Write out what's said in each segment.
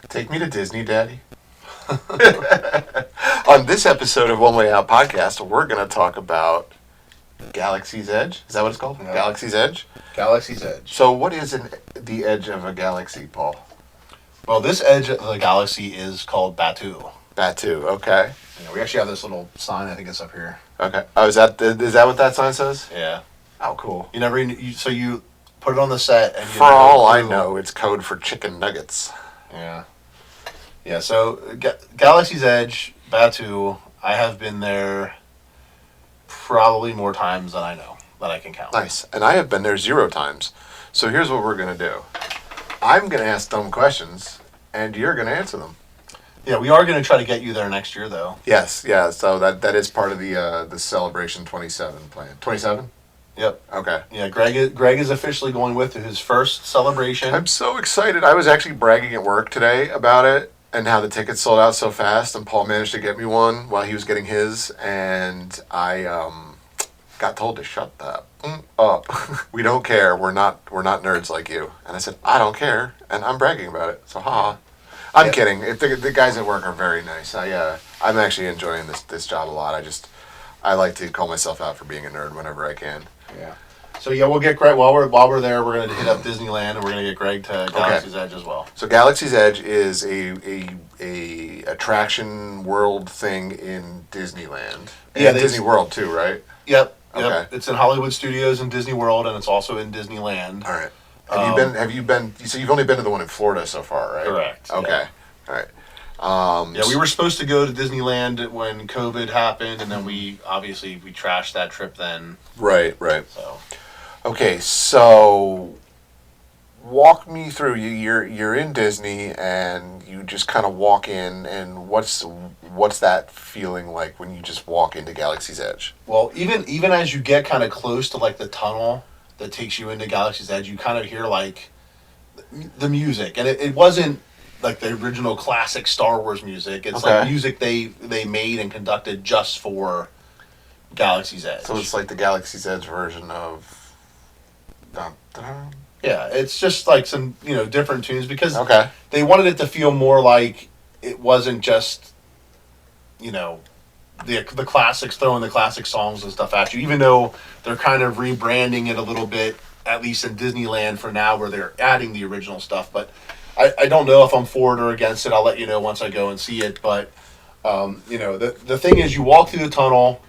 Take me to Disney, Daddy. On this episode of One Way Out Podcast, we're going to talk about Galaxy's Edge. Is that what it's called? Yeah. Galaxy's Edge? Galaxy's Edge. So what is the edge of a galaxy, Paul? Well, this edge of the galaxy is called Batuu. Batuu, okay. Yeah, we actually have this little sign. I think it's up here. Okay. Oh, is that what that sign says? Yeah. Oh, cool. So you put it on the set, and For all I know, it's code for chicken nuggets. Yeah. Yeah. So Galaxy's Edge, Batuu. I have been there probably more times than I know that I can count. Nice. And I have been there 0 times. So here's what we're going to do. I'm going to ask dumb questions, and you're going to answer them. Yeah, we are going to try to get you there next year, though. Yes, yeah. So that is part of the Celebration 27 plan. 27? Yep. Okay. Yeah, Greg is officially going with his first celebration. I'm so excited. I was actually bragging at work today about it and how the tickets sold out so fast, and Paul managed to get me one while he was getting his, and I got told to shut that up. We don't care. We're not nerds like you. And I said, I don't care, and I'm bragging about it. So haha. I'm kidding. If the guys at work are very nice. I'm actually enjoying this job a lot. I like to call myself out for being a nerd whenever I can. Yeah. So yeah, we'll get Greg while we're there. We're going to hit up Disneyland, and we're going to get Greg to Galaxy's Edge as well. So Galaxy's Edge is a attraction world thing in Disneyland. Yeah, Disney World too, right? Yep. Okay. It's in Hollywood Studios in Disney World, and it's also in Disneyland. All right. Have you been? So you've only been to the one in Florida so far, right? Correct. Okay. Yeah. All right. Yeah, we were supposed to go to Disneyland when COVID happened, and then we trashed that trip then. Right. So. Okay, so walk me through. You're in Disney, and you just kind of walk in, and what's that feeling like when you just walk into Galaxy's Edge? Well, even as you get kind of close to like the tunnel that takes you into Galaxy's Edge, you kind of hear like the music, and it wasn't like the original classic Star Wars music. It's like music they made and conducted just for Galaxy's Edge. So it's like the Galaxy's Edge version of. Dun, dun. Yeah, it's just like some different tunes because they wanted it to feel more like it wasn't just the classics, throwing the classic songs and stuff at you, even though they're kind of rebranding it a little bit, at least in Disneyland for now, where they're adding the original stuff. But I don't know if I'm for it or against it. I'll let you know once I go and see it. But the thing is, you walk through the tunnel.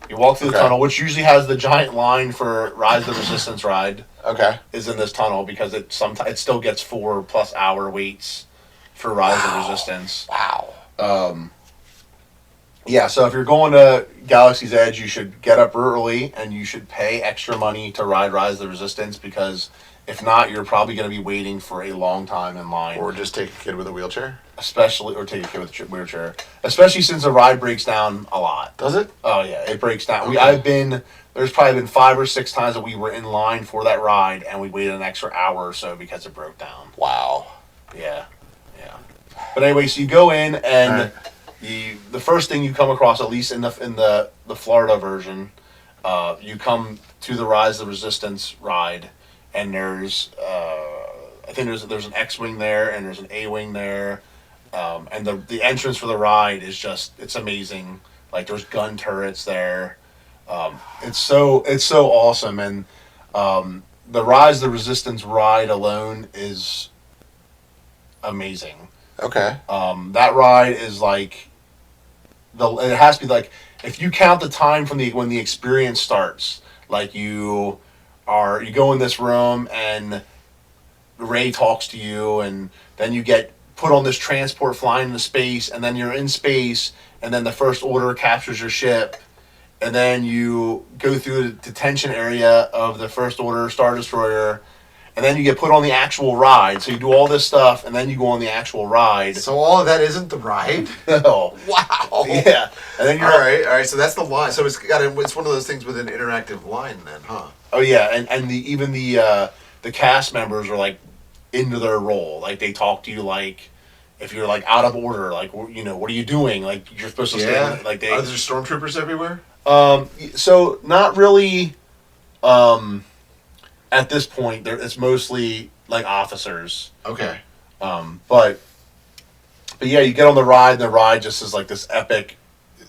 You walk through the tunnel, which usually has the giant line for Rise of the Resistance ride. Okay. Is in this tunnel because it still gets 4+ hour waits for Rise of Resistance. Wow. Yeah, so if you're going to Galaxy's Edge, you should get up early and you should pay extra money to ride Rise of the Resistance because if not, you're probably going to be waiting for a long time in line. Or just take a kid with a wheelchair? Or take a kid with a wheelchair. Especially since the ride breaks down a lot. Does it? Oh, yeah, it breaks down. Okay. There's probably been 5 or 6 times that we were in line for that ride and we waited an extra hour or so because it broke down. Wow. Yeah. But anyway, so you go in and the first thing you come across, at least in the Florida version, you come to the Rise of the Resistance ride, and there's I think there's an X-wing there and there's an A-wing there, and the entrance for the ride is it's amazing. Like there's gun turrets there. It's so awesome, and the Rise of the Resistance ride alone is amazing. Okay. That ride is like it has to be like if you count the time from when the experience starts, like you go in this room and Rey talks to you, and then you get put on this transport flying into space, and then you're in space, and then the First Order captures your ship. And then you go through the detention area of the First Order Star Destroyer, and then you get put on the actual ride. So you do all this stuff, and then you go on the actual ride. So all of that isn't the ride? No. Wow. Yeah. And then you're all right. So that's the line. So it's one of those things with an interactive line, then, huh? Oh yeah, and even the cast members are like into their role. Like they talk to you like if you're like out of order, like what are you doing? Like you're supposed to stand. Like are there stormtroopers everywhere? So not really. At this point, it's mostly like officers. Okay. But But yeah, you get on the ride, and the ride just is like this epic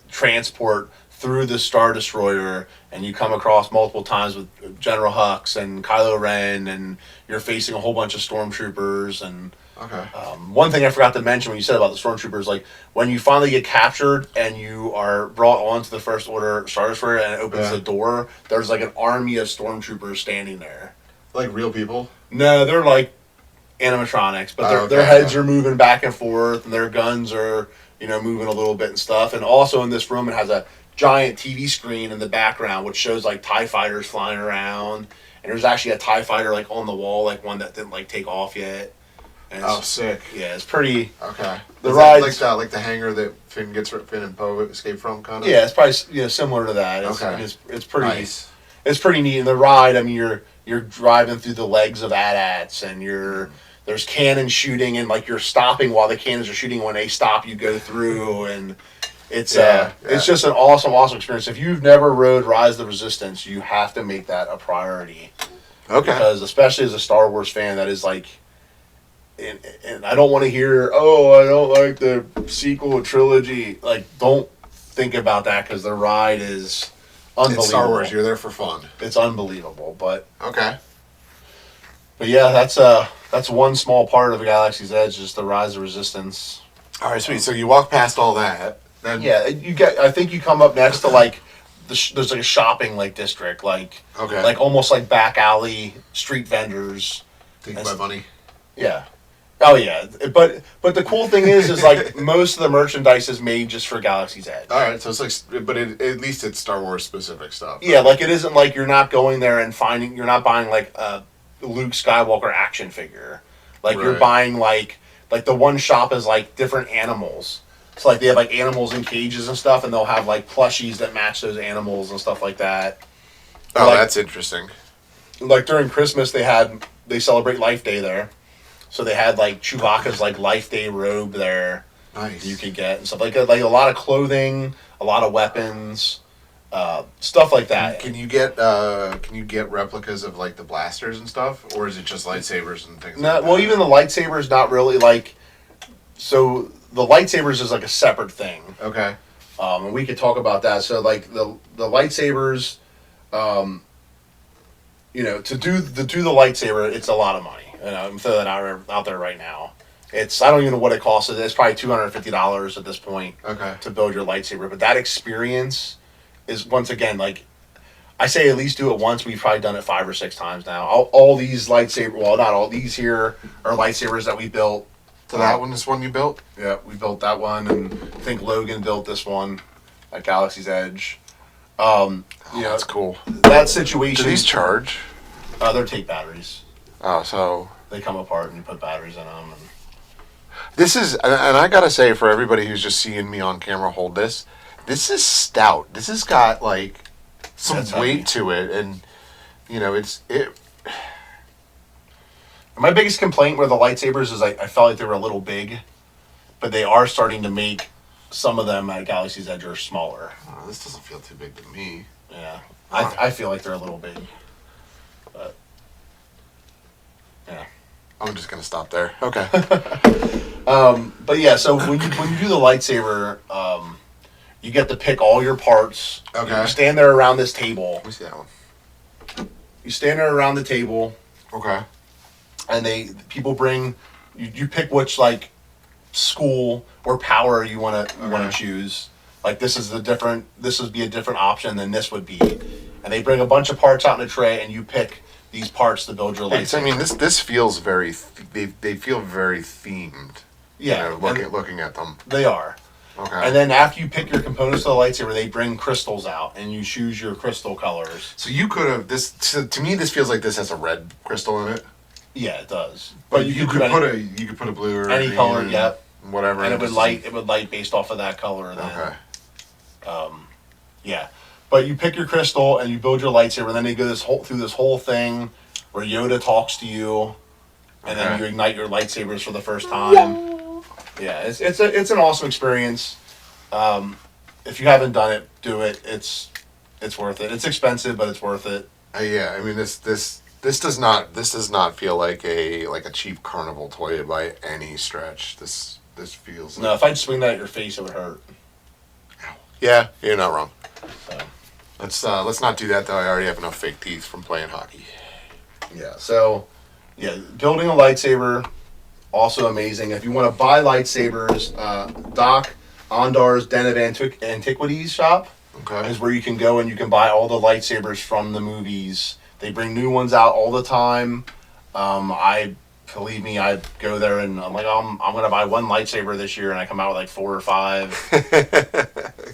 transport through the Star Destroyer, and you come across multiple times with General Hux and Kylo Ren, and you're facing a whole bunch of stormtroopers. And Okay. one thing I forgot to mention when you said about the stormtroopers, like when you finally get captured and you are brought onto the First Order Star Destroyer and it opens the door, there's like an army of stormtroopers standing there. Like real people? No, they're like animatronics, but their heads are moving back and forth, and their guns are moving a little bit and stuff. And also in this room, it has a giant TV screen in the background which shows like TIE fighters flying around, and there's actually a TIE fighter like on the wall, like one that didn't like take off yet. And sick. Yeah, it's pretty. Okay. The ride like the hangar that Finn and Poe escape from, kind of. Yeah, it's probably similar to that. It's pretty nice. It's pretty neat. And the ride, I mean, you're driving through the legs of AT-ATs, and there's cannon shooting, and like you're stopping while the cannons are shooting. When they stop, you go through, and it's just an awesome experience. If you've never rode Rise of the Resistance, you have to make that a priority. Okay. Because especially as a Star Wars fan, that is like, and I don't want to hear, oh, I don't like the sequel trilogy. Like, don't think about that, because the ride is unbelievable. It's Star Wars. You're there for fun. It's unbelievable, but okay. But yeah, that's one small part of Galaxy's Edge, just the Rise of Resistance. All right, sweet. So you walk past all that. Then I think you come up next to like there's like a shopping like district, like almost like back alley street vendors. Take my money. Yeah. Oh yeah, but the cool thing is like most of the merchandise is made just for Galaxy's Edge. All right, so it's like, but at least it's Star Wars specific stuff. Right? Yeah, like it isn't like you're not going there and you're not buying like a Luke Skywalker action figure. Like you're buying like the one shop is like different animals. So like they have like animals in cages and stuff, and they'll have like plushies that match those animals and stuff like that. Oh, like, that's interesting. Like during Christmas, they celebrate Life Day there. So they had like Chewbacca's like Life Day robe there. Nice. You could get and stuff like a lot of clothing, a lot of weapons, stuff like that. Can you get replicas of like the blasters and stuff, or is it just lightsabers and things? No, well, even the lightsabers, not really. Like, so the lightsabers is like a separate thing. Okay. And we could talk about that. So like the lightsabers, to do the lightsaber, it's a lot of money. I'm throwing that out there right now. I don't even know what it costs. It's probably $250 at this point. Okay. To build your lightsaber, but that experience is, once again, like I say, at least do it once. We've probably done it 5 or 6 times now. All these not all these here are lightsabers that we built. So that one is one you built? Yeah, we built that one, and I think Logan built this one at Galaxy's Edge. That's cool. That situation. Do these charge? They're take batteries. Oh, so they come apart and you put batteries in them. And this is, and I gotta say, for everybody who's just seeing me on camera hold this is stout. This has got like some weight to it, and My biggest complaint with the lightsabers is I felt like they were a little big, but they are starting to make some of them at Galaxy's Edge are smaller. Oh, this doesn't feel too big to me. Yeah, I feel like they're a little big. But yeah, I'm just gonna stop there. Okay. But yeah, so when you do the lightsaber, you get to pick all your parts. Okay. You stand there around this table. Let me see that one. You stand there around the table. Okay. And people bring you pick which like school or power you want to choose. Like this would be a different option than this would be. And they bring a bunch of parts out in a tray, and you pick these parts to build your lightsaber. I mean, this feels very. They feel very themed. Yeah, looking at them, they are. Okay. And then after you pick your components of the lightsaber, they bring crystals out, and you choose your crystal colors. So you could have this. To me, this feels like this has a red crystal in it. Yeah, it does. But you could put a blue or any green color, yep. Whatever. And it would light based off of that color. Then. Okay. Yeah. But you pick your crystal and you build your lightsaber, and then they go through this whole thing where Yoda talks to you, and then you ignite your lightsabers for the first time. Yeah, it's an awesome experience. If you haven't done it, do it. It's worth it. It's expensive, but it's worth it. Yeah, I mean this does not feel like a cheap carnival toy by any stretch. This this feels. No, if I'd swing that at your face, it would hurt. Yeah, you're not wrong. So. Let's not do that though. I already have enough fake teeth from playing hockey. Yeah. So, yeah, building a lightsaber, also amazing. If you want to buy lightsabers, Doc Ondar's Den of Antiquities shop Okay. is where you can go and you can buy all the lightsabers from the movies. They bring new ones out all the time. Believe me, I go there and I'm like, I'm gonna buy one lightsaber this year, and I come out with like 4 or 5.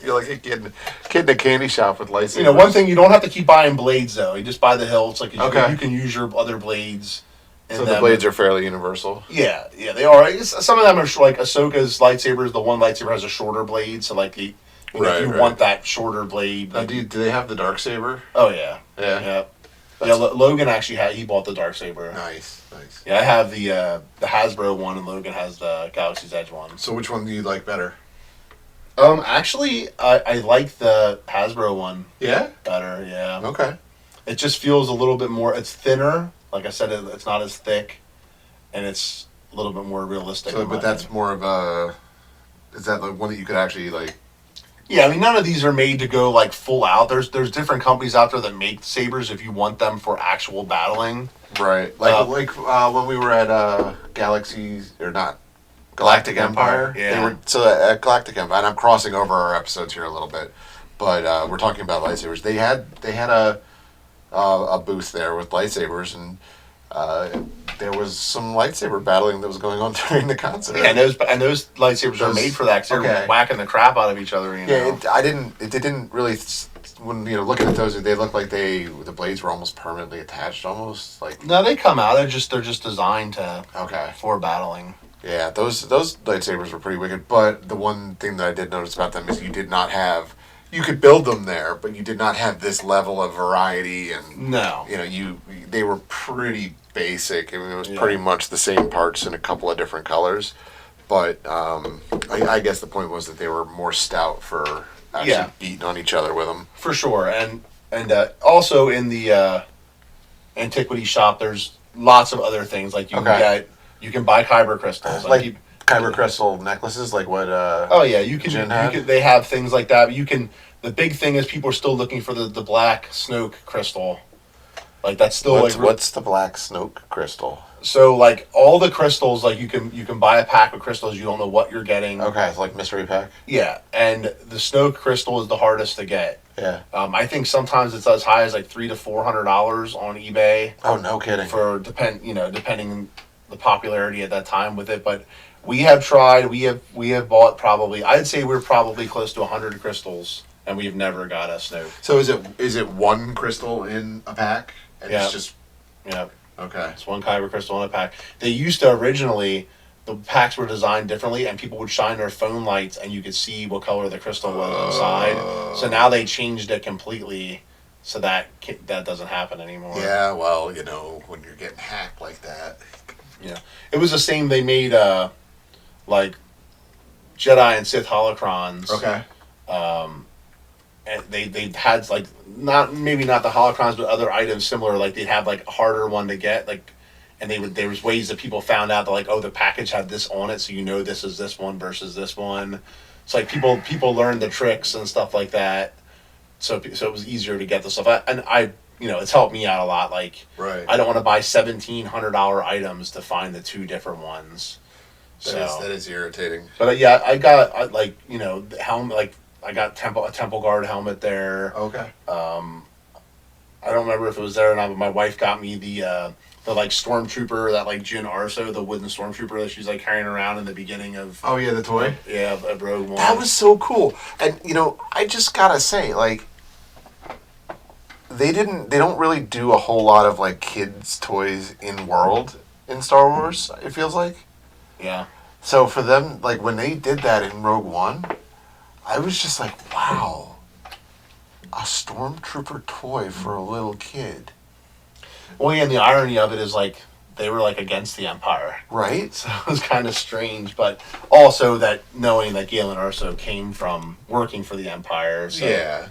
You're like a kid in a candy shop with lightsabers. You know, one thing, you don't have to keep buying blades though. You just buy the hilts. Like Okay. you can use your other blades. So the blades are fairly universal. Yeah, they are. Some of them are like Ahsoka's lightsabers. The one lightsaber has a shorter blade, so like if you want that shorter blade. Now, do they have the dark saber? Oh yeah, Yeah. yeah. Logan actually he bought the dark saber. Nice. Yeah, I have the Hasbro one, and Logan has the Galaxy's Edge one. So which one do you like better? Actually, I like the Hasbro one. Yeah. Better. Yeah. Okay. It just feels a little bit more. It's thinner. Like I said, it's not as thick, and it's a little bit more realistic. So, but that's more of a. Is that the one that you could actually like? Yeah, I mean, none of these are made to go like full out. There's different companies out there that make sabers if you want them for actual battling. Right. Like when we were at Galaxies or not Galactic Empire. Yeah. They were at Galactic Empire, and I'm crossing over our episodes here a little bit, but we're talking about lightsabers. They had a booth there with lightsabers, and there was some lightsaber battling that was going on during the concert. Yeah, and those lightsabers are made for that. 'Cause they're whacking the crap out of each other. You know? Yeah, it didn't really. When looking at those, they look like the blades were almost permanently attached, almost like. No, they come out. They're just designed for battling. Yeah, those lightsabers were pretty wicked. But the one thing that I did notice about them is you did not have. You could build them there, but you did not have this level of variety, and no, they were pretty basic. I mean, it was pretty much the same parts in a couple of different colors. But I guess the point was that they were more stout for actually beating on each other with them. For sure, and also in the antiquity shop, there's lots of other things like you can buy kyber crystals, like kyber crystal necklaces, like what? Oh yeah, you can. They have things like that. But the big thing is people are still looking for the black Snoke crystal. Like that's still what's the black Snoke crystal? So like all the crystals, like you can buy a pack of crystals. You don't know what you're getting. Okay, it's like mystery pack. Yeah, and the Snoke crystal is the hardest to get. Yeah. I think sometimes it's as high as like $300 to $400 on eBay. Oh, no kidding. For depending the popularity at that time with it, but we have tried. We have bought probably. I'd say we're probably close to 100 crystals, and we've never got a Snoke. So is it one crystal in a pack? And it's just. Yeah. Okay. It's one kyber crystal in a pack. They used to originally. The packs were designed differently, and people would shine their phone lights, and you could see what color the crystal was inside. So now they changed it completely, so that doesn't happen anymore. Yeah, well, when you're getting hacked like that. Yeah, it was the same. They made like Jedi and Sith holocrons. Okay. And they had like not the holocrons, but other items similar. Like they'd have like a harder one to get, like. And there was ways that people found out that like, oh, the package had this on it, so this is this one versus this one. So like people learned the tricks and stuff like that. So it was easier to get the stuff. And it's helped me out a lot. Like, right. I don't want to buy $1,700 items to find the two different ones. That is irritating. But I got the helmet. Like I got a Temple Guard helmet there. Okay. I don't remember if it was there or not, but my wife got me the like stormtrooper, that like Jyn Arso, the wooden stormtrooper that she's like carrying around in the beginning of. Oh yeah, the toy. Of Rogue One. That was so cool, and I just gotta say, like, they don't really do a whole lot of like kids' toys in Star Wars. It feels like. Yeah. So for them, like when they did that in Rogue One, I was just like, wow, a stormtrooper toy for a little kid. Well, yeah, and the irony of it is, like, they were, like, against the Empire. Right? So it was kind of strange, but also that knowing that Galen Erso came from working for the Empire. So, yeah.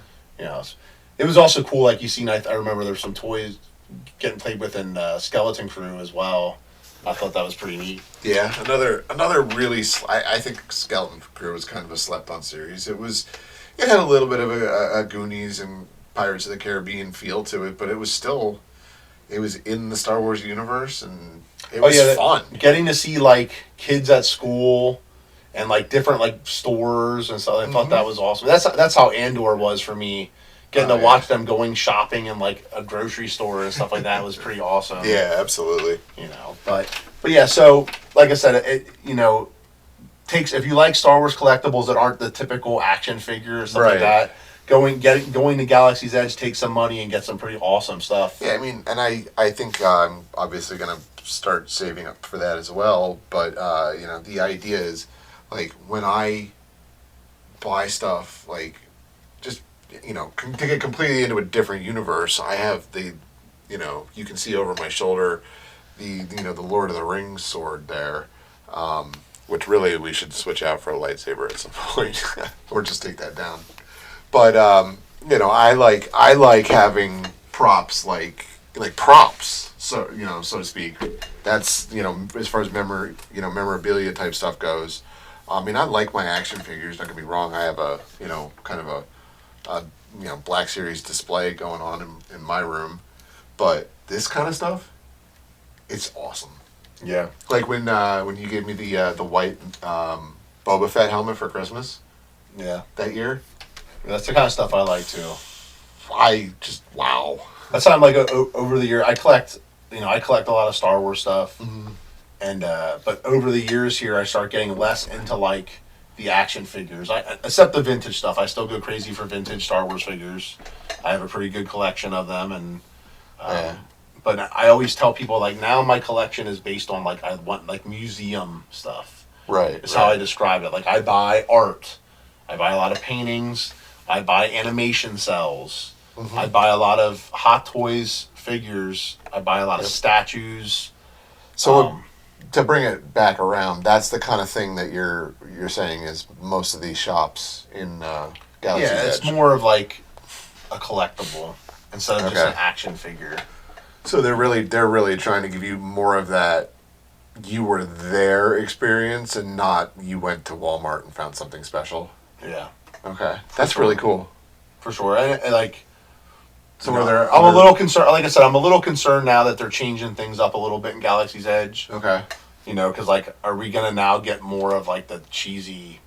It was also cool, like, I remember there were some toys getting played with in Skeleton Crew as well. I thought that was pretty neat. Yeah, another really. I think Skeleton Crew was kind of a slept-on series. It had a little bit of a Goonies and Pirates of the Caribbean feel to it, but it was in the Star Wars universe, and it was fun. Getting to see like kids at school and like different like stores and stuff. I thought that was awesome. That's how Andor was for me. Getting to watch them going shopping in like a grocery store and stuff like that was pretty awesome. Yeah, absolutely. But yeah. So like I said, it takes, if you like Star Wars collectibles that aren't the typical action figure or stuff like that. Going to Galaxy's Edge, take some money and get some pretty awesome stuff. Yeah, I mean, and I think I'm obviously gonna start saving up for that as well. But the idea is, like, when I buy stuff, like, just to get completely into a different universe, I have you can see over my shoulder the Lord of the Rings sword there, which really we should switch out for a lightsaber at some point, or just take that down. But I like having props like props, so so to speak. That's as far as memorabilia type stuff goes. I mean, I like my action figures. Don't get me wrong. I have a kind of a Black Series display going on in my room, but this kind of stuff, it's awesome. Yeah. Like when you gave me the white Boba Fett helmet for Christmas. Yeah. That year. That's the kind of stuff I like too. Wow. That's how I'm like over the year. I collect a lot of Star Wars stuff, and but over the years here, I start getting less into like the action figures. Except the vintage stuff. I still go crazy for vintage Star Wars figures. I have a pretty good collection of them, and but I always tell people like now my collection is based on like I want like museum stuff. Right. It's how I describe it. Like I buy art. I buy a lot of paintings. I buy animation cells. I buy a lot of Hot Toys figures. I buy a lot of statues. So to bring it back around, that's the kind of thing that you're saying is most of these shops in Galaxy's Edge. Yeah, it's more of like a collectible instead of just an action figure. So they're really trying to give you more of that you were there experience and not you went to Walmart and found something special. Yeah. Okay. That's really cool. For sure. And like, so I'm a little concerned. Like I said, I'm a little concerned now that they're changing things up a little bit in Galaxy's Edge. Okay. Because like, are we gonna now get more of like the cheesy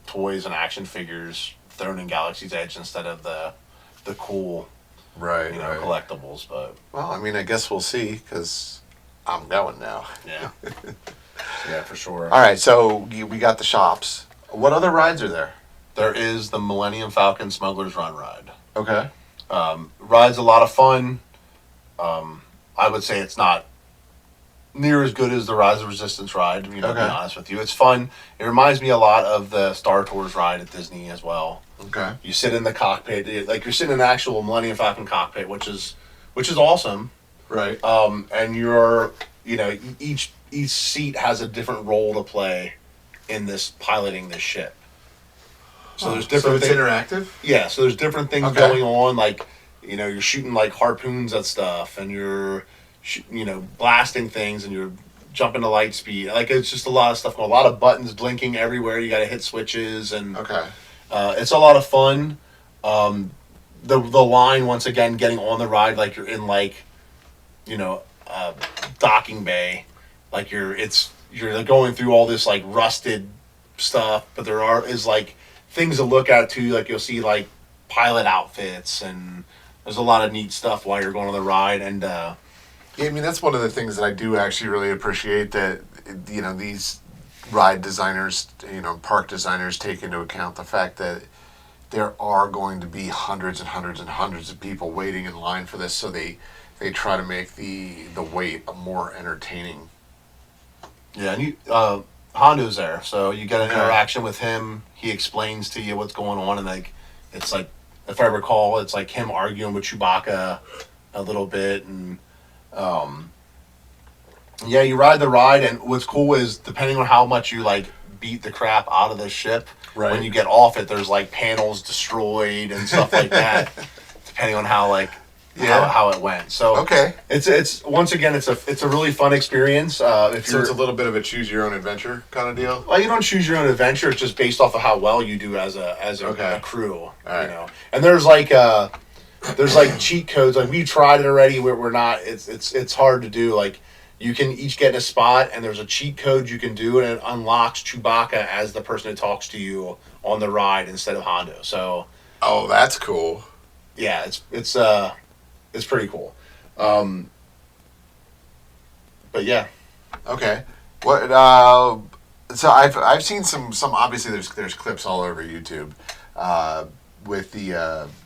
toys and action figures thrown in Galaxy's Edge instead of the cool, right, collectibles? But well, I mean, I guess we'll see because I'm going now. Yeah. Yeah, for sure. All right, so we got the shops. What other rides are there? There is the Millennium Falcon Smuggler's Run ride. Okay. Ride's a lot of fun. I would say it's not near as good as the Rise of Resistance ride, to be honest with you. It's fun. It reminds me a lot of the Star Tours ride at Disney as well. Okay. You sit in the cockpit, like you're sitting in an actual Millennium Falcon cockpit, which is awesome. Right. And you're, each seat has a different role to play in this piloting this ship. So there's different. So it's interactive. Yeah. So there's different things going on, like you're shooting like harpoons at stuff, and you're blasting things, and you're jumping to light speed. Like it's just a lot of stuff. A lot of buttons blinking everywhere. You got to hit switches, and it's a lot of fun. The line once again getting on the ride like you're in like docking bay, like you're going through all this like rusted stuff, but there is like things to look at too. Like you'll see like pilot outfits, and there's a lot of neat stuff while you're going on the ride. And yeah, I mean that's one of the things that I do actually really appreciate, that these ride designers, park designers take into account the fact that there are going to be hundreds and hundreds and hundreds of people waiting in line for this, so they try to make the wait more entertaining. Yeah, and Hondo's there, so you get an interaction with him. He explains to you what's going on, and like it's like, if I recall, it's like him arguing with Chewbacca a little bit, and yeah, you ride the ride, and what's cool is depending on how much you like beat the crap out of the ship, when you get off it, there's like panels destroyed and stuff like that, depending on how like how it went. So Okay. it's once again it's a really fun experience. If So you're it's a little bit of a choose your own adventure kind of deal. well, you don't choose your own adventure. It's just based off of how well you do as a Okay. a crew. right. You know, and there's like cheat codes. Like we've tried it already. We're not. It's hard to do. Like you can each get in a spot, and there's a cheat code you can do, and it unlocks Chewbacca as the person that talks to you on the ride instead of Hondo. So Oh, that's cool. yeah, it's pretty cool. But yeah, Okay. What? So I've seen some obviously there's clips all over YouTube, with the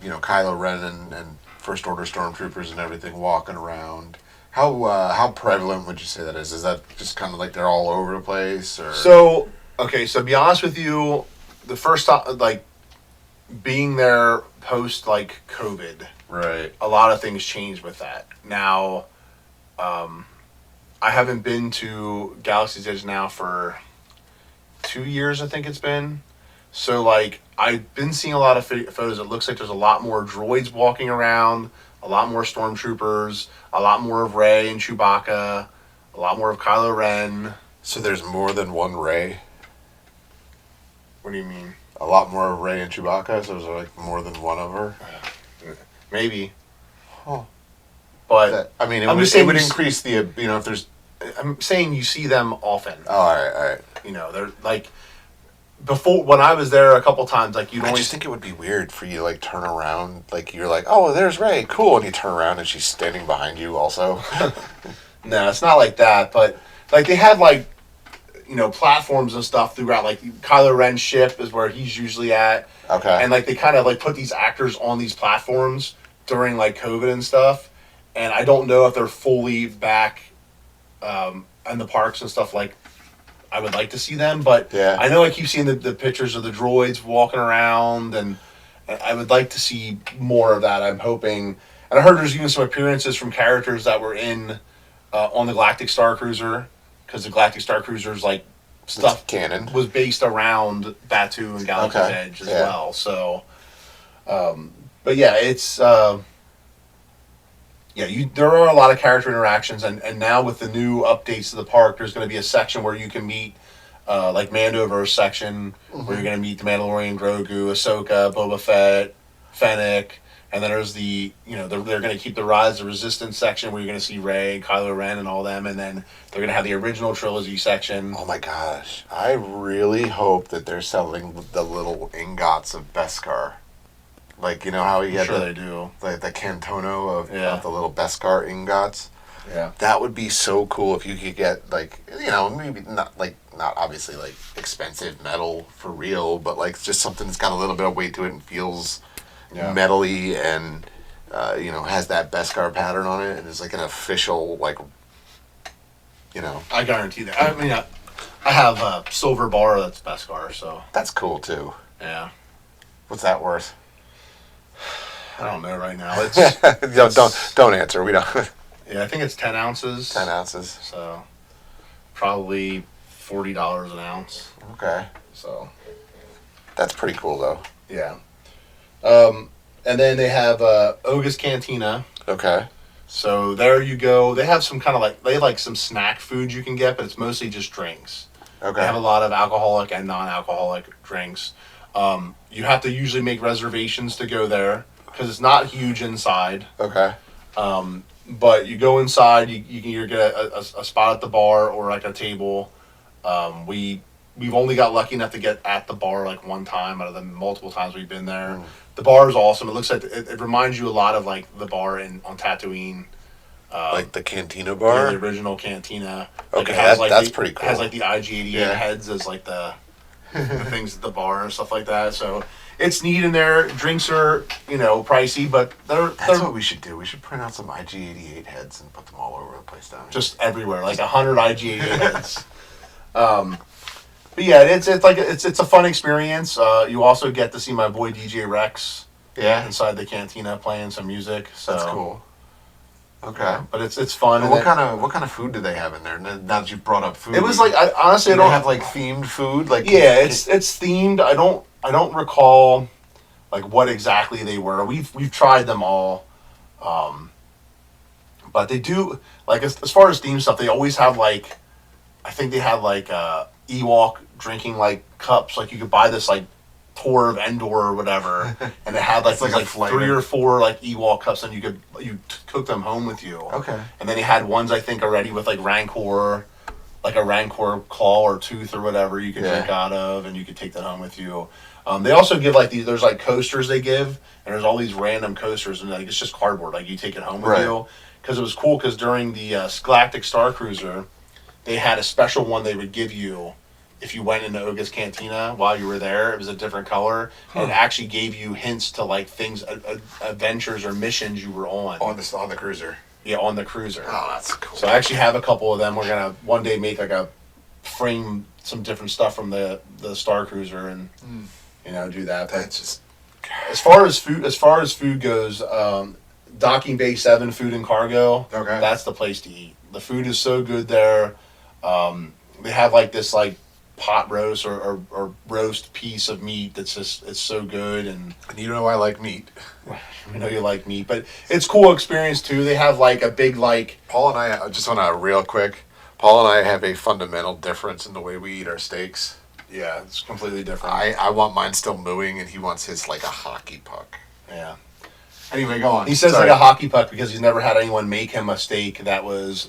Kylo Ren and First Order stormtroopers and everything walking around. How prevalent would you say that is? Is that just kind of like they're all over the place, or so okay. So to be honest with you, the first time like being there post like COVID, right? a lot of things changed with that. Now, I haven't been to Galaxy's Edge now for 2 years, I think it's been. So, like, I've been seeing a lot of photos. It looks like there's a lot more droids walking around, a lot more stormtroopers, a lot more of Rey and Chewbacca, a lot more of Kylo Ren. So there's more than one Rey. What do you mean? A lot more of Rey and Chewbacca. So there's like more than one of her. Maybe. Huh. But I mean, I'm just saying it would you increase the if there's. I'm saying you see them often. Oh, all right. You know, they're like before when I was there a couple times. Like you I always just think it would be weird for you to like turn around, like you're like, oh, there's Rey, cool, and you turn around and she's standing behind you also. No, it's not like that. But like they had like platforms and stuff throughout. Like Kylo Ren's ship is where he's usually at. Okay. And like they kind of like put these actors on these platforms during like COVID and stuff. And I don't know if they're fully back in the parks and stuff. Like I would like to see them, but Yeah. I know I keep seeing the pictures of the droids walking around, and I would like to see more of that. I'm hoping, and I heard there's even some appearances from characters that were in on the Galactic Star Cruiser, because the Galactic Star Cruiser's like stuff canon was based around Batuu and Galaxy's Okay. Edge as Yeah. well. So, but yeah, it's. There are a lot of character interactions, and now with the new updates to the park, there's going to be a section where you can meet, like Mandoverse section, where you're going to meet the Mandalorian, Grogu, Ahsoka, Boba Fett, Fennec, and then there's they're going to keep the Rise of the Resistance section where you're going to see Rey and Kylo Ren and all them, and then they're going to have the original trilogy section. Oh my gosh, I really hope that they're selling the little ingots of Beskar. Like, you know how he had They do. the Cantono of Yeah. the little Beskar ingots? Yeah. That would be so cool if you could get, like, maybe not obviously, like, expensive metal for real, but, like, just something that's got a little bit of weight to it and feels metally and, has that Beskar pattern on it and is, like, an official, like, I guarantee that. I mean, I have a silver bar that's Beskar, so. That's cool, too. Yeah. What's that worth? I don't know right now. It's don't answer. We don't. yeah, I think it's 10 ounces. 10 ounces. So probably $40 an ounce. Okay. So That's pretty cool, though. yeah. And then they have Oga's Cantina. Okay. So there you go. They have some kind of they have some snack food you can get, but it's mostly just drinks. Okay. They have a lot of alcoholic and non-alcoholic drinks. You have to usually make reservations to go there because it's not huge inside. Okay. But you go inside, you can either get a spot at the bar or like a table. We've only got lucky enough to get at the bar like one time out of the multiple times we've been there. Mm. The bar is awesome. It looks like it reminds you a lot of like the bar on Tatooine. Like the Cantina Yeah, bar? the original Cantina. Like Okay, it has that's pretty cool. It has like the IG-88 Yeah. heads as like the things at the bar and stuff like that. So it's neat in there. Drinks are pricey, but That's they're what we should do. We should print out some IG-88 heads and put them all over the place down here. just everywhere, like 100 IG-88 heads. But yeah, it's a fun experience. You also get to see my boy DJ Rex inside the cantina playing some music. So That's cool. Okay. But it's fun. And what kind of food do they have in there? Now that you brought up food, It was like I honestly do I they don't have like themed food. Like Yeah, it's themed. I don't recall like what exactly they were. We've tried them all. But they do, like, as far as theme stuff, they always have, like, I think they had, like, Ewok drinking, like, cups. Like, you could buy this, like, tour of Endor or whatever, and it had, like, It's like these, a like flight. 3 or 4, like, Ewok cups, and you took them home with you. Okay. And then he had ones, I think, already with, like, Rancor, like a Rancor claw or tooth or whatever you could drink out of, and you could take that home with you. They also give, like, there's, like, coasters they give, and there's all these random coasters, and, like, it's just cardboard. Like, you take it home with you. Because it was cool, because during the Galactic Star Cruiser, they had a special one they would give you if you went into Oga's Cantina while you were there. It was a different color, and it actually gave you hints to, like, things, adventures or missions you were on. On the cruiser. Yeah, on the cruiser. Oh, that's cool. So I actually have a couple of them. We're gonna one day make, like, a frame some different stuff from the Star Cruiser and do that. But That's just as far as food goes, Docking Bay 7 Food and Cargo. Okay. That's the place to eat. The food is so good there. They have, like, this, like, pot roast or roast piece of meat that's just, it's so good. And you know I like meat. I know you like meat, but it's cool experience too. They have, like, a big, like, Paul and I just want to real quick. Paul and I have a fundamental difference in the way we eat our steaks. yeah, it's completely different. I want mine still mooing, and he wants his like a hockey puck. Yeah. Anyway, go on. He says Sorry. like a hockey puck because he's never had anyone make him a steak that was,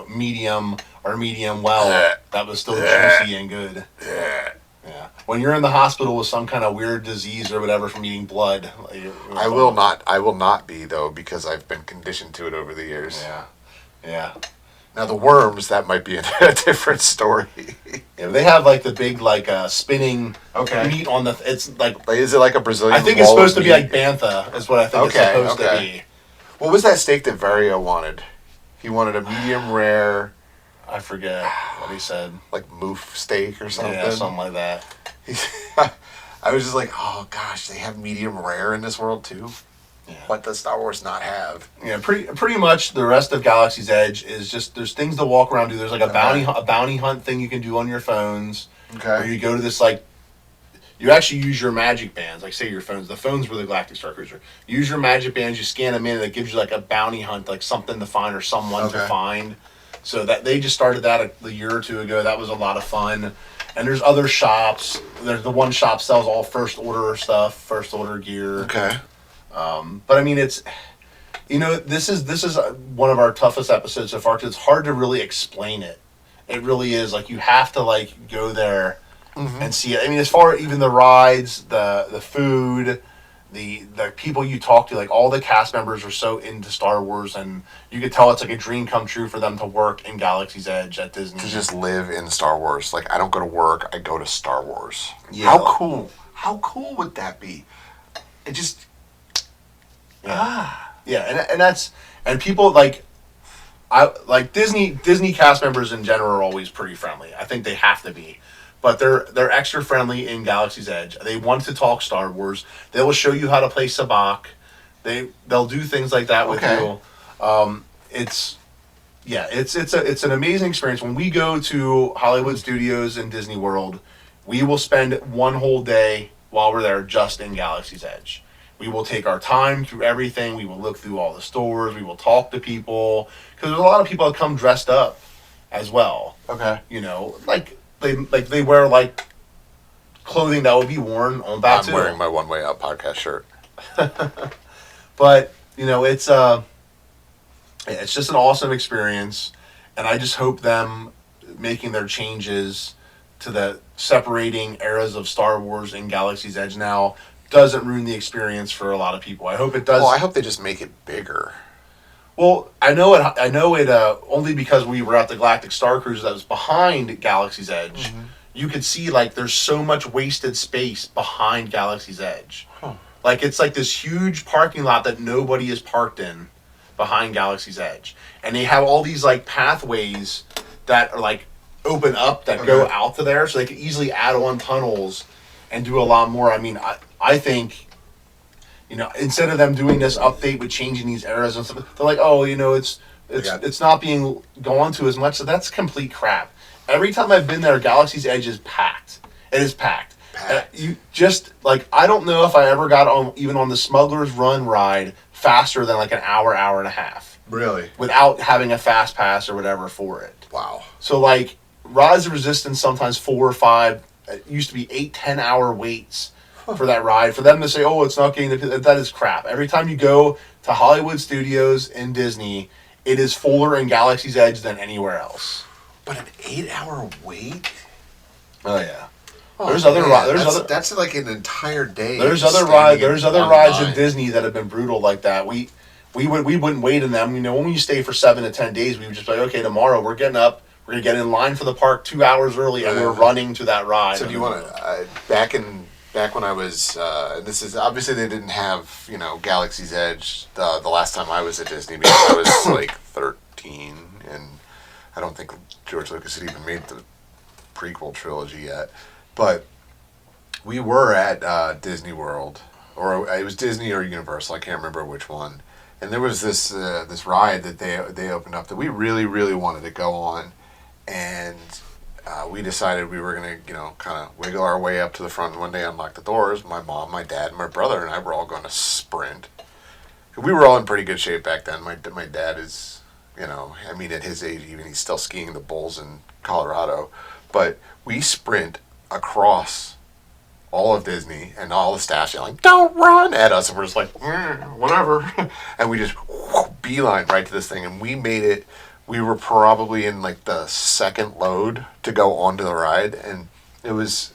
medium or medium well, that was still juicy and good. Yeah. Yeah. When you're in the hospital with some kind of weird disease or whatever from eating blood, like, I will not be though, because I've been conditioned to it over the years. Yeah. Yeah. Now the worms, that might be a different story. Yeah, they have, like, the big, like, spinning Okay. meat on the. It's like, Like, is it like a Brazilian? I think it's wall supposed to of be like meat? bantha. Is what I think Okay, it's supposed to okay. be. What was that steak that Vario wanted? He wanted a medium rare, I forget what he said. like moof steak or something. Yeah, something like that. I was just like, oh gosh, they have medium rare in this world too. Yeah. What does Star Wars not have? Yeah, pretty much the rest of Galaxy's Edge is just there's things to walk around, do. There's like a bounty hunt thing you can do on your phones. Where Okay. you go to this, like, you actually use your magic bands, like, say your phones. The phones were the Galactic Star Cruiser. You use your magic bands, you scan them in, and it gives you, like, a bounty hunt, like something to find or someone to Okay. find. So that they just started that a year or two ago. That was a lot of fun. And there's other shops. There's the one shop sells all first order stuff, first order gear. Okay. But I mean, it's, this is one of our toughest episodes so far because it's hard to really explain it. It really is. Like, you have to, like, go there and see it. I mean, as far as even the rides, the food, the people you talk to, like, all the cast members are so into Star Wars, and you could tell it's like a dream come true for them to work in Galaxy's Edge at Disney. To just live in Star Wars. Like, I don't go to work, I go to Star Wars. Yeah. How cool? How cool would that be? It just Yeah, and people like Disney cast members in general are always pretty friendly. I think they have to be. But they're extra friendly in Galaxy's Edge. They want to talk Star Wars. They will show you how to play sabacc. They'll do things like that with Okay. you. It's an amazing experience. When we go to Hollywood Studios and Disney World, we will spend one whole day while we're there just in Galaxy's Edge. We will take our time through everything. We will look through all the stores. We will talk to people because there's a lot of people that come dressed up as well. okay. They wear, like, clothing that would be worn on Batuu. I'm wearing my One Way Out podcast shirt. But it's just an awesome experience, and I just hope them making their changes to the separating eras of Star Wars and Galaxy's Edge now doesn't ruin the experience for a lot of people. I hope it does. Well, I hope they just make it bigger. Well, I know it only because we were at the Galactic Star Cruiser that was behind Galaxy's Edge. You could see, like, there's so much wasted space behind Galaxy's Edge. Like, it's like this huge parking lot that nobody is parked in behind Galaxy's Edge. And they have all these, like, pathways that are, like, open up that go out to there, so they could easily add on tunnels and do a lot more. I mean, I think, instead of them doing this update with changing these eras and stuff, they're like, oh, it's not being gone to as much. So that's complete crap. Every time I've been there, Galaxy's Edge is packed. It is packed. Packed. You just, like, I don't know if I ever got on even on the Smuggler's Run ride faster than like an hour and a half. Really? Without having a fast pass or whatever for it. Wow. So like Rise of Resistance, sometimes 4 or 5, it used to be 8-10 hour waits for that ride. For them to say, oh, it's not getting that is crap. Every time you go to Hollywood Studios in Disney, it is fuller in Galaxy's Edge than anywhere else. But an 8-hour wait? Oh yeah. Oh, There's other rides. That's like an entire day. There's other rides in Disney that have been brutal like that. We wouldn't wait in them. You know, when you stay for 7 to 10 days, we would just be like, okay, tomorrow we're getting up. We're gonna get in line for the park 2 hours early, and we're running to that ride. So, do you want to back when I was? This is obviously they didn't have Galaxy's Edge the last time I was at Disney because I was like 13, and I don't think George Lucas had even made the prequel trilogy yet. But we were at Disney World, or it was Disney or Universal. I can't remember which one. And there was this ride that they opened up that we really, really wanted to go on. And we decided we were going to, kind of wiggle our way up to the front and one day unlock the doors. My mom, my dad, my brother, and I were all going to sprint. We were all in pretty good shape back then. My dad is, at his age, even he's still skiing the bulls in Colorado. But we sprint across all of Disney, and all the staff yelling, "Don't run!" at us, and we're just like, whatever. And we just beeline right to this thing, and we made it. We were probably in like the second load to go onto the ride, and it was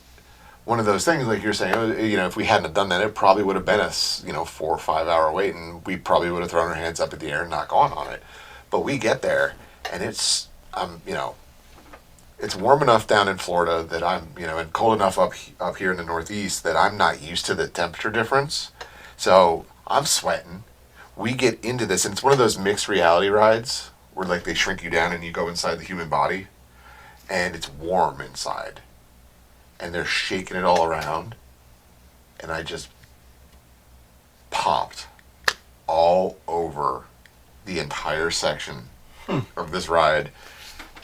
one of those things, like you're saying, if we hadn't have done that, it probably would have been a 4 or 5 hour wait, and we probably would have thrown our hands up in the air and not gone on it. But we get there, and it's, it's warm enough down in Florida that I'm, and cold enough up here in the Northeast that I'm not used to the temperature difference. So I'm sweating. We get into this, and it's one of those mixed reality rides where like they shrink you down and you go inside the human body, and it's warm inside, and they're shaking it all around, and I just popped all over the entire section of this ride.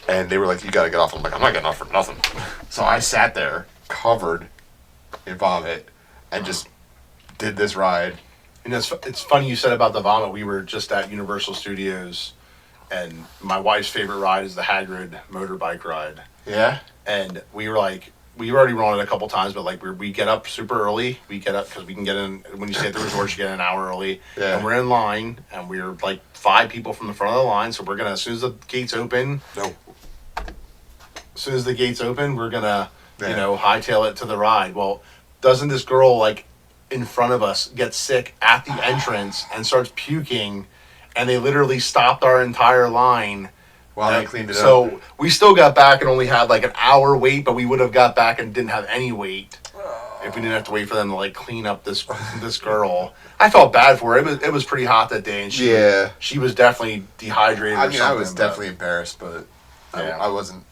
And they were like, "You got to get off." I'm like, "I'm not getting off for nothing." So I sat there covered in vomit and just did this ride. And it's funny you said about the vomit. We were just at Universal Studios, and my wife's favorite ride is the Hagrid motorbike ride. Yeah? And we were like, we already run it a couple times, but like we get up super early. We get up because we can get in, when you stay at the resort, you get in an hour early. Yeah. And we're in line, and we're like 5 people from the front of the line. So we're going to, as soon as the gates open, we're going to, hightail it to the ride. Well, doesn't this girl like in front of us get sick at the entrance and starts puking, and they literally stopped our entire line while they cleaned it up. So we still got back and only had like an hour wait, but we would have got back and didn't have any wait if we didn't have to wait for them to like clean up this girl. I felt bad for her. It was pretty hot that day, and she was definitely dehydrated. I was definitely embarrassed, but I wasn't.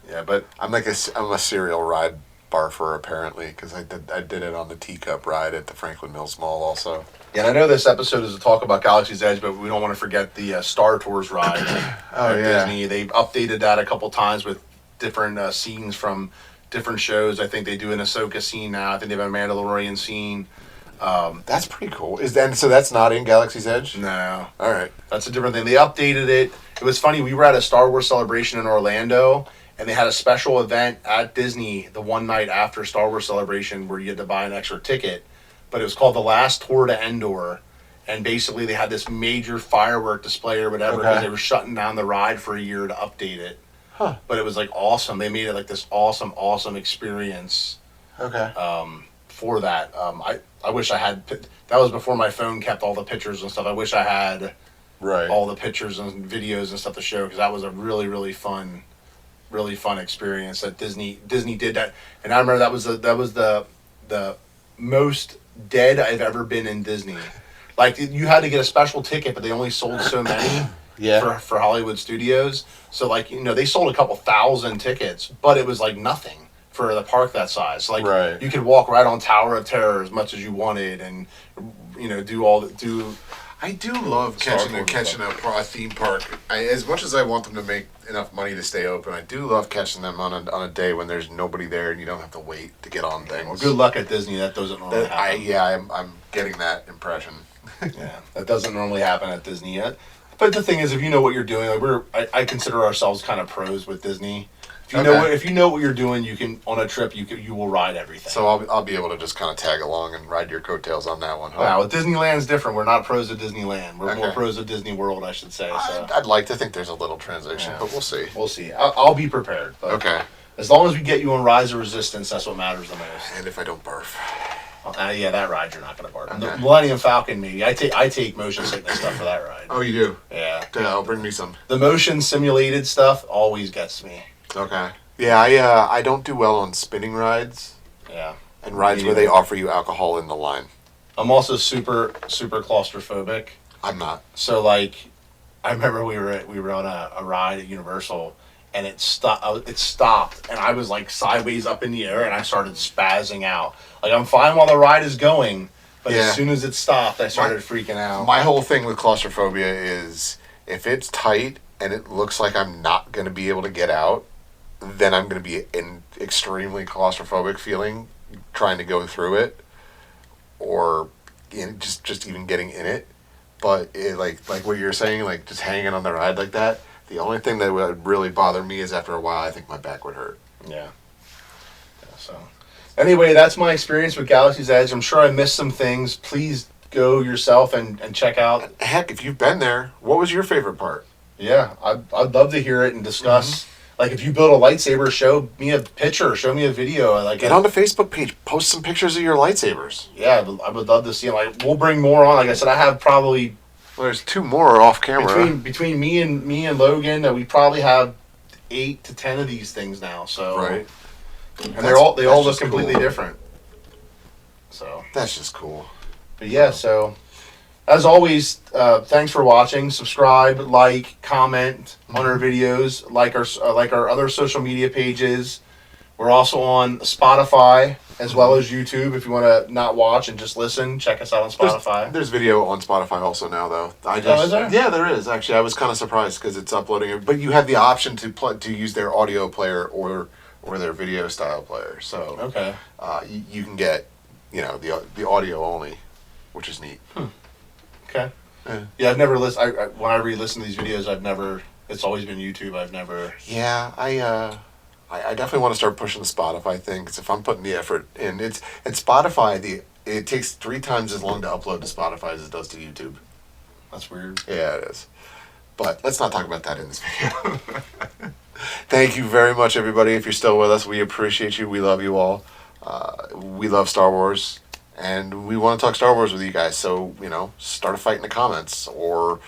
Yeah, but I'm a serial ride barfer apparently, because I did it on the teacup ride at the Franklin Mills Mall also. Yeah, and I know this episode is a talk about Galaxy's Edge, but we don't want to forget the Star Tours ride at Disney. They've updated that a couple times with different scenes from different shows. I think they do an Ahsoka scene now. I think they have a Mandalorian scene. That's pretty cool. So that's not in Galaxy's Edge? No. All right. That's a different thing. They updated it. It was funny. We were at a Star Wars celebration in Orlando, and they had a special event at Disney the one night after Star Wars Celebration where you had to buy an extra ticket. But it was called The Last Tour to Endor. And basically they had this major firework display or whatever because they were shutting down the ride for a year to update it. Huh. But it was like awesome. They made it like this awesome experience. Okay. For that. I wish I had... That was before my phone kept all the pictures and stuff. I wish I had all the pictures and videos and stuff to show, because that was a really fun experience that Disney did that. And I remember that was the most dead I've ever been in Disney. Like, you had to get a special ticket, but they only sold so many for Hollywood Studios. So like, they sold a couple thousand tickets, but it was like nothing for the park that size. So like you could walk right on Tower of Terror as much as you wanted, and I do love Star catching Wars a theme park. As much as I want them to make enough money to stay open, I do love catching them on a day when there's nobody there and you don't have to wait to get on things. Well, good luck at Disney. That doesn't normally happen. I'm getting that impression. Yeah, that doesn't normally happen at Disney yet. But the thing is, if you know what you're doing, like I consider ourselves kind of pros with Disney. If you know what you're doing, you can on a trip you will ride everything. So I'll be able to just kind of tag along and ride your coattails on that one. Huh? Wow, Disneyland's different. We're not pros of Disneyland. We're Okay. more pros of Disney World, I should say. So. I'd like to think there's a little transition, but we'll see. We'll see. I'll be prepared. But Okay. as long as we get you on Rise of Resistance, that's what matters the most. And if I don't barf. Yeah, that ride you're not going to bark. Okay. The Millennium Falcon, maybe. I take motion sickness stuff for that ride. Oh, you do? Yeah. Yeah, I'll bring me some. The motion simulated stuff always gets me. Okay. Yeah, I don't do well on spinning rides Yeah. and rides where they offer you alcohol in the line. I'm also super claustrophobic. I'm not. So like, I remember we were on a ride at Universal, and it stopped, and I was like sideways up in the air, and I started spazzing out. Like I'm fine while the ride is going, but Yeah. as soon as it stopped, I started freaking out. My whole thing with claustrophobia is if it's tight and it looks like I'm not going to be able to get out, then I'm going to be in extremely claustrophobic feeling trying to go through it, or just even getting in it. But like what you're saying, like just hanging on the ride like that. The only thing that would really bother me is after a while, I think my back would hurt. Yeah. So, anyway, that's my experience with Galaxy's Edge. I'm sure I missed some things. Please go yourself and check out. Heck, if you've been there, what was your favorite part? Yeah, I'd love to hear it and discuss. Like, if you build a lightsaber, show me a picture, show me a video. Like, Get on the Facebook page, post some pictures of your lightsabers. Yeah, I would love to see them. Like, we'll bring more on. Like I said, I have probably Well, there's 2 more off camera. between me and Logan, we probably have 8 to 10 of these things now. So Right. and they all look just completely cool. different. So, That's just cool. but yeah, so as always, thanks for watching. Subscribe, like, comment on our videos, like our other social media pages. We're also on Spotify as well as YouTube. If you want to not watch and just listen, check us out on Spotify. There's video on Spotify also now, though. Is there? Yeah, there is. Actually, I was kind of surprised because it's uploading it. But you have the option to use their audio player or their video style player. So Okay. you can get the audio only, which is neat. Okay. Yeah. Yeah, I've never listened. When I re-listen to these videos, it's always been YouTube. I've never. Yeah, I definitely want to start pushing the Spotify thing because if I'm putting the effort in, it's Spotify. It takes 3 times as long to upload to Spotify as it does to YouTube. That's weird. Yeah, it is. But let's not talk about that in this video. Thank you very much, everybody. If you're still with us, we appreciate you. We love you all. We love Star Wars, and we want to talk Star Wars with you guys. So, start a fight in the comments or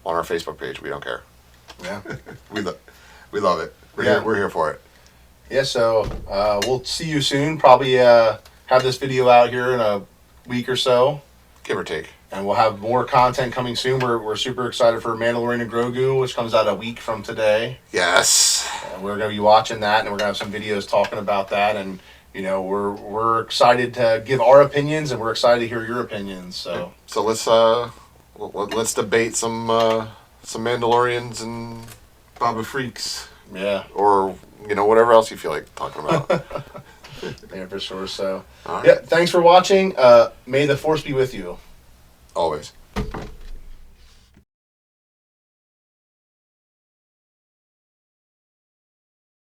on our Facebook page. We don't care. Yeah. We love it. We're here for it. Yeah. So we'll see you soon. Probably have this video out here in a week or so. Give or take. And we'll have more content coming soon. We're super excited for Mandalorian and Grogu, which comes out a week from today. Yes. And we're going to be watching that, and we're going to have some videos talking about that. And we're excited to give our opinions, and we're excited to hear your opinions. So let's debate some Mandalorians and Baba Freaks, yeah, or whatever else you feel like talking about. yeah, for sure. So All right. yeah, thanks for watching. May the Force be with you. Always.